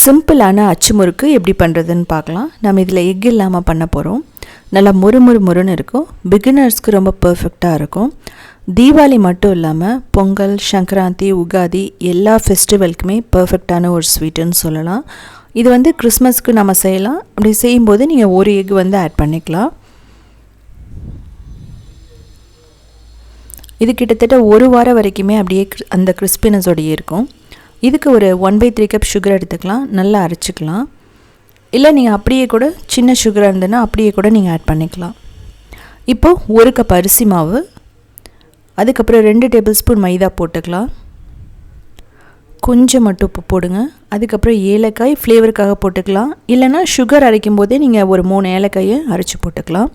சிம்பிளான அச்சு முறுக்கு எப்படி பண்ணுறதுன்னு பார்க்கலாம். நம்ம இதில் எக் இல்லாமல் பண்ண போகிறோம். நல்லா முறுமுறுன்னு இருக்கும். பிகினர்ஸ்க்கு ரொம்ப பர்ஃபெக்டாக இருக்கும். தீபாவளி மட்டும் இல்லாமல் பொங்கல், சங்கராந்தி, உகாதி எல்லா ஃபெஸ்டிவலுக்குமே பர்ஃபெக்டான ஒரு ஸ்வீட்டுன்னு சொல்லலாம். இது வந்து கிறிஸ்மஸ்க்கு நம்ம செய்யலாம். அப்படி செய்யும்போது நீங்கள் ஒரு எக் வந்து ஆட் பண்ணிக்கலாம். இது கிட்டத்தட்ட ஒரு வாரம் வரைக்குமே அப்படியே அந்த கிறிஸ்பினஸோடையே இருக்கும். இதுக்கு ஒரு 1/3 கப் சுகர் எடுத்துக்கலாம். நல்லா அரைச்சிக்கலாம். இல்லை நீங்கள் அப்படியே கூட சின்ன சுகராக இருந்ததுன்னா அப்படியே கூட நீங்கள் ஆட் பண்ணிக்கலாம். இப்போது 1 கப் அரிசி மாவு, அதுக்கப்புறம் 2 டேபிள் ஸ்பூன் மைதா போட்டுக்கலாம். கொஞ்சம் மட்டும் உப்பு போடுங்க. அதுக்கப்புறம் ஏலக்காய் ஃப்ளேவருக்காக போட்டுக்கலாம். இல்லைனா சுகர் அரைக்கும் போதே நீங்கள் ஒரு 3 ஏலக்காயை அரைச்சி போட்டுக்கலாம்.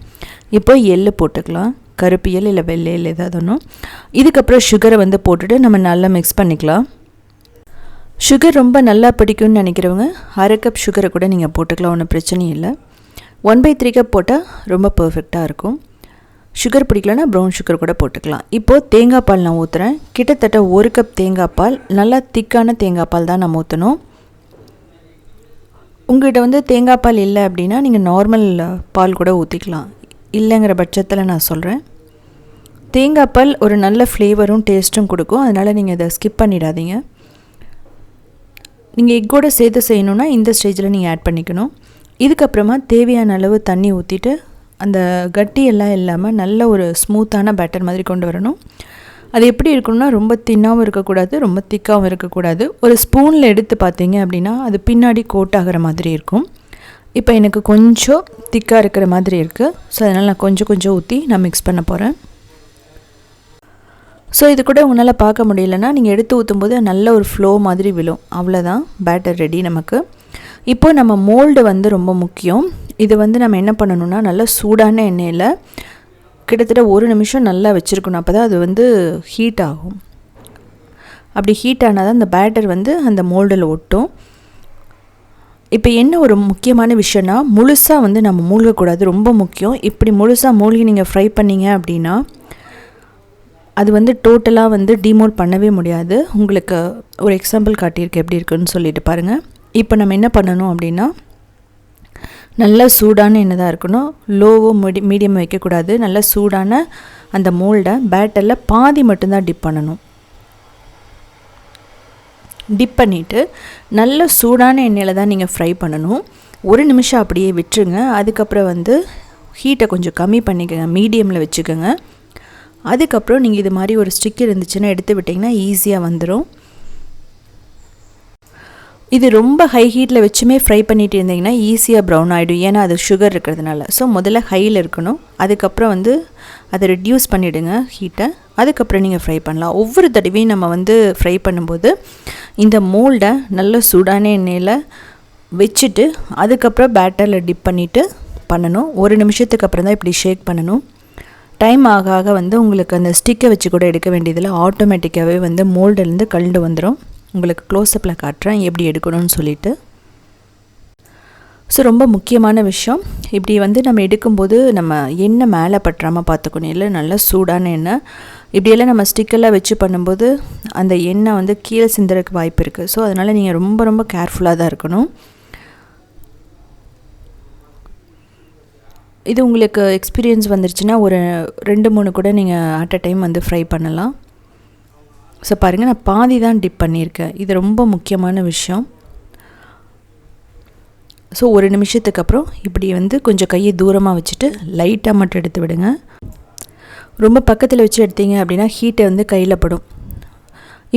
இப்போ எள்ளு போட்டுக்கலாம். கருப்பு எள் இல்லை வெள்ளை எள் ஏதாவது ஒன்றும். இதுக்கப்புறம் சுகரை வந்து போட்டுட்டு நம்ம நல்லா மிக்ஸ் பண்ணிக்கலாம். சுகர் ரொம்ப நல்லா பிடிக்கும்னு நினைக்கிறவங்க 1/2 கப் சுகரை கூட நீங்கள் போட்டுக்கலாம், ஒன்றும் பிரச்சனையும் இல்லை. 1/3 கப் போட்டால் ரொம்ப பர்ஃபெக்டாக இருக்கும். சுகர் பிடிக்கலன்னா ப்ரௌன் சுகர் கூட போட்டுக்கலாம். இப்போது தேங்காய் பால் நான் ஊற்றுறேன். கிட்டத்தட்ட 1 கப் தேங்காய் பால், நல்லா திக்கான தேங்காய் பால் தான் நம்ம ஊற்றணும். உங்கள்கிட்ட வந்து தேங்காய் பால் இல்லை அப்படின்னா நீங்கள் நார்மல் பால் கூட ஊற்றிக்கலாம். இல்லைங்கிற பட்சத்தில் நான் சொல்கிறேன். தேங்காய் பால் ஒரு நல்ல ஃப்ளேவரும் டேஸ்ட்டும் கொடுக்கும். அதனால் நீங்கள் இதை ஸ்கிப் பண்ணிடாதீங்க. நீங்கள் எக்கோடு சேர்த்து செய்யணுன்னா இந்த ஸ்டேஜில் நீங்கள் ஆட் பண்ணிக்கணும். இதுக்கப்புறமா தேவையான அளவு தண்ணி ஊற்றிட்டு அந்த கட்டியெல்லாம் இல்லாமல் நல்ல ஒரு ஸ்மூத்தான பேட்டர் மாதிரி கொண்டு வரணும். அது எப்படி இருக்கணும்னா ரொம்ப தின்னாகவும் இருக்கக்கூடாது, ரொம்ப திக்காகவும் இருக்கக்கூடாது. ஒரு ஸ்பூனில் எடுத்து பார்த்தீங்க அப்படின்னா அது பின்னாடி கோட் ஆகிற மாதிரி இருக்கும். இப்போ எனக்கு கொஞ்சம் திக்காக இருக்கிற மாதிரி இருக்குது. ஸோ அதனால் நான் கொஞ்சம் ஊற்றி நான் மிக்ஸ் பண்ண போகிறேன். ஸோ இது கூட உங்களால் பார்க்க முடியலன்னா நீங்கள் எடுத்து ஊற்றும்போது நல்ல ஒரு ஃப்ளோ மாதிரி விழும். அவ்வளோதான், பேட்டர் ரெடி நமக்கு. இப்போது நம்ம மோல்டு வந்து ரொம்ப முக்கியம். இது வந்து நம்ம என்ன பண்ணணும்னா நல்லா சூடான எண்ணெயில் கிட்டத்தட்ட 1 நிமிஷம் நல்லா வச்சுருக்கணும். அப்போ தான் அது வந்து ஹீட் ஆகும். அப்படி ஹீட் ஆனால் தான் அந்த பேட்டர் வந்து அந்த மோல்டில் ஒட்டும். இப்போ என்ன ஒரு முக்கியமான விஷயம்னா முழுசாக வந்து நம்ம மூழ்கக்கூடாது, ரொம்ப முக்கியம். இப்படி முழுசாக மூழ்கி நீங்கள் ஃப்ரை பண்ணிங்க அப்படின்னா அது வந்து டோட்டலாக வந்து டிமோல்ட் பண்ணவே முடியாது. உங்களுக்கு ஒரு எக்ஸாம்பிள் காட்டியிருக்கேன் எப்படி இருக்குன்னு சொல்லிட்டு பாருங்கள். இப்போ நம்ம என்ன பண்ணணும் அப்படின்னா நல்லா சூடான எண்ணெய் தான் இருக்கணும். லோவோ மீடியம் வைக்கக்கூடாது. நல்லா சூடான அந்த மோல்டை பேட்டரில் பாதி மட்டும்தான் டிப் பண்ணணும். டிப் பண்ணிவிட்டு நல்ல சூடான எண்ணெயில் தான் நீங்கள் ஃப்ரை பண்ணணும். 1 நிமிஷம் அப்படியே விட்டுருங்க. அதுக்கப்புறம் வந்து ஹீட்டை கொஞ்சம் கம்மி பண்ணிக்கோங்க, மீடியமில் வச்சுக்கோங்க. அதுக்கப்புறம் நீங்கள் இது மாதிரி ஒரு ஸ்டிக் இருந்துச்சுன்னா எடுத்து விட்டிங்கன்னா ஈஸியாக வந்துடும். இது ரொம்ப ஹை ஹீட்டில் வச்சுமே ஃப்ரை பண்ணிட்டு இருந்தீங்கன்னா ஈஸியாக ப்ரௌன் ஆகிடும். ஏன்னா அது சுகர் இருக்கிறதுனால. ஸோ முதல்ல ஹையில் இருக்கணும். அதுக்கப்புறம் வந்து அதை ரெடியூஸ் பண்ணிவிடுங்க ஹீட்டை. அதுக்கப்புறம் நீங்கள் ஃப்ரை பண்ணலாம். ஒவ்வொரு தடவையும் நம்ம வந்து ஃப்ரை பண்ணும்போது இந்த மோல்டை நல்ல சூடான எண்ணெயில் வச்சுட்டு அதுக்கப்புறம் பேட்டரில் டிப் பண்ணிவிட்டு பண்ணணும். 1 நிமிஷத்துக்கு அப்புறம் தான் இப்படி ஷேக் பண்ணணும். டைம் ஆக ஆக வந்து உங்களுக்கு அந்த ஸ்டிக்கை வச்சு கூட எடுக்க வேண்டியதில் ஆட்டோமேட்டிக்காகவே வந்து மோல்டிலேருந்து கழண்டு வந்துடும். உங்களுக்கு க்ளோஸ்அப்பில் காட்டுறேன் எப்படி எடுக்கணும்னு சொல்லிட்டு. ஸோ ரொம்ப முக்கியமான விஷயம், இப்படி வந்து நம்ம எடுக்கும்போது நம்ம எண்ணெய் மேலே பற்றாமல் பார்த்துக்கணும். இல்லை நல்லா சூடான எண்ணெய். இப்படியெல்லாம் நம்ம ஸ்டிக்கெல்லாம் வச்சு பண்ணும்போது அந்த எண்ணெய் வந்து கீழே சிந்துறதுக்கு வாய்ப்பு இருக்குது. ஸோ அதனால் நீங்கள் ரொம்ப கேர்ஃபுல்லாக தான் இருக்கணும். இது உங்களுக்கு எக்ஸ்பீரியன்ஸ் வந்துருச்சுன்னா ஒரு 2-3 கூட நீங்கள் அட் அ டைம் வந்து ஃப்ரை பண்ணலாம். ஸோ பாருங்கள், நான் பாதி தான் டிப் பண்ணியிருக்கேன். இது ரொம்ப முக்கியமான விஷயம். ஸோ 1 நிமிஷத்துக்கு அப்புறம் இப்படி வந்து கொஞ்சம் கையை தூரமாக வச்சுட்டு லைட்டாக மட்டும் எடுத்து விடுங்க. ரொம்ப பக்கத்தில் வச்சு எடுத்தீங்க அப்படின்னா ஹீட்டை வந்து கையில் படும்.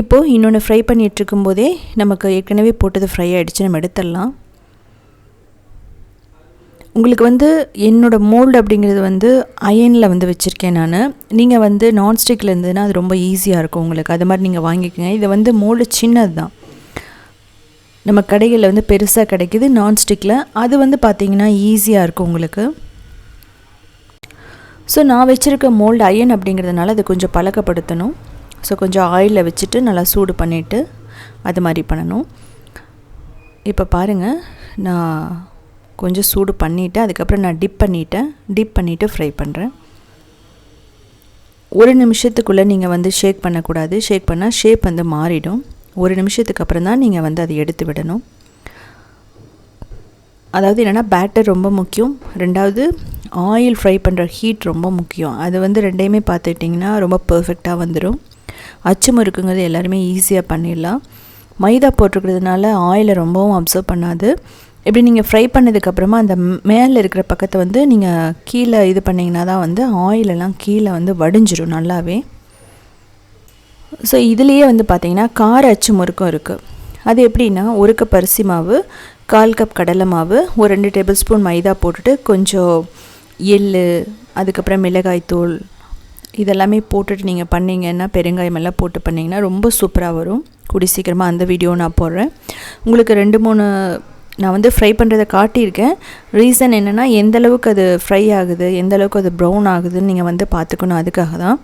இப்போது இன்னொன்று ஃப்ரை பண்ணிகிட்டு இருக்கும்போதே நமக்கு ஏற்கனவே போட்டது ஃப்ரை ஆகிடுச்சு, நம்ம எடுத்துடலாம். உங்களுக்கு வந்து என்னோடய மோல்டு அப்படிங்கிறது வந்து அயனில் வந்து வச்சுருக்கேன் நான். நீங்கள் வந்து நான்ஸ்டிக்கில் இருந்ததுன்னா அது ரொம்ப ஈஸியாக இருக்கும் உங்களுக்கு. அது மாதிரி நீங்கள் வாங்கிக்கோங்க. இது வந்து மோல்டு சின்னது தான். நம்ம கடைகளில் வந்து பெருசாக கிடைக்கிது நான்ஸ்டிக்கில். அது வந்து பார்த்திங்கன்னா ஈஸியாக இருக்கும் உங்களுக்கு. ஸோ நான் வச்சுருக்க மோல்டு அயன் அப்படிங்கிறதுனால அது கொஞ்சம் பழக்கப்படுத்தணும். ஸோ கொஞ்சம் ஆயிலில் வச்சுட்டு நல்லா சூடு பண்ணிவிட்டு அது மாதிரி பண்ணணும். இப்போ பாருங்கள், நான் கொஞ்சம் சூடு பண்ணிவிட்டு அதுக்கப்புறம் நான் டிப் பண்ணிவிட்டு ஃப்ரை பண்ணுறேன். 1 நிமிஷத்துக்குள்ளே நீங்கள் வந்து ஷேக் பண்ணக்கூடாது. ஷேக் பண்ணால் ஷேப் வந்து மாறிடும். 1 நிமிஷத்துக்கு அப்புறம் தான் நீங்கள் வந்து அதை எடுத்து விடணும். அதாவது என்னென்னா பேட்டர் ரொம்ப முக்கியம், ரெண்டாவது ஆயில் ஃப்ரை பண்ணுற ஹீட் ரொம்ப முக்கியம். அது வந்து ரெண்டையுமே பார்த்துக்கிட்டிங்கன்னா ரொம்ப பர்ஃபெக்டாக வந்துடும். அச்சு முறுக்குங்கிறது எல்லாருமே ஈஸியாக பண்ணிடலாம். மைதா போட்டிருக்கிறதுனால ஆயிலை ரொம்பவும் அப்சர்வ் பண்ணாது. இப்படி நீங்கள் ஃப்ரை பண்ணதுக்கப்புறமா அந்த மேலே இருக்கிற பக்கத்தை வந்து நீங்கள் கீழே இது பண்ணிங்கன்னா தான் வந்து ஆயிலெல்லாம் கீழே வந்து வடிஞ்சிடும் நல்லாவே. ஸோ இதுலேயே வந்து பார்த்திங்கன்னா கார அச்சு முறுக்கும் இருக்குது. அது எப்படின்னா 1 கப் அரிசி மாவு, 1/4 கப் கடலை மாவு, ஒரு 2 டேபிள் ஸ்பூன் மைதா போட்டுட்டு கொஞ்சம் எள், அதுக்கப்புறம் மிளகாய்த்தூள் இதெல்லாமே போட்டுட்டு நீங்கள் பண்ணிங்கன்னா, பெருங்காயம் எல்லாம் போட்டு பண்ணிங்கன்னா ரொம்ப சூப்பராக வரும். கூடி சீக்கிரமாக அந்த வீடியோ நான் போடுறேன். உங்களுக்கு 2-3 நான் வந்து ஃப்ரை பண்ணுறதை காட்டியிருக்கேன். ரீசன் என்னென்னா எந்தளவுக்கு அது ஃப்ரை ஆகுது, எந்தளவுக்கு அது ப்ரௌன் ஆகுதுன்னு நீங்கள் வந்து பார்த்துக்கணும். அதுக்காக தான்.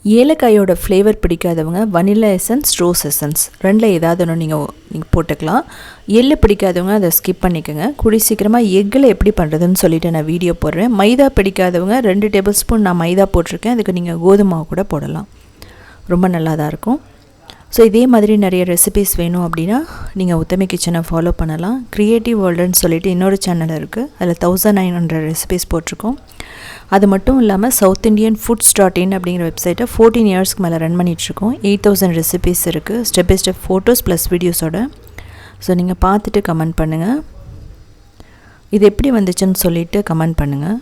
ஏலக்காயோட ஃப்ளேவர் பிடிக்காதவங்க வனிலா எசன்ஸ், ரோஸ் எசன்ஸ் ரெண்டில் ஏதாவது ஒன்று நீங்கள் போட்டுக்கலாம். எள்ளு பிடிக்காதவங்க அதை ஸ்கிப் பண்ணிக்கோங்க. கூடி சீக்கிரமாக எக்கில் எப்படி பண்ணுறதுன்னு சொல்லிவிட்டு நான் வீடியோ போடுறேன். மைதா பிடிக்காதவங்க 2 டேபிள் ஸ்பூன் நான் மைதா போட்டிருக்கேன். அதுக்கு நீங்கள் கோதுமை கூட போடலாம், ரொம்ப நல்லா தான் இருக்கும். ஸோ இதே மாதிரி நிறைய ரெசிபீஸ் வேணும் அப்படின்னா நீங்கள் உத்தமி கிச்சனை ஃபாலோ பண்ணலாம். க்ரியேட்டிவ் வேர்ல்டுன்னு சொல்லிட்டு இன்னொரு சேனல் இருக்குது, அதில் 1900 ரெசிபீஸ் போட்டிருக்கோம். அது மட்டும் இல்லாமல் சவுத் இண்டியன் foods.in அப்படிங்கிற வெப்சைட்டை 14 இயர்ஸ்க்கு மேலே ரன் பண்ணிகிட்ருக்கோம். 8000 ரெசிபீஸ் இருக்குது, step by step photos plus வீடியோஸோட. ஸோ நீங்கள் பார்த்துட்டு கமெண்ட் பண்ணுங்கள், இது எப்படி வந்துச்சுன்னு சொல்லிவிட்டு கமெண்ட் பண்ணுங்கள்.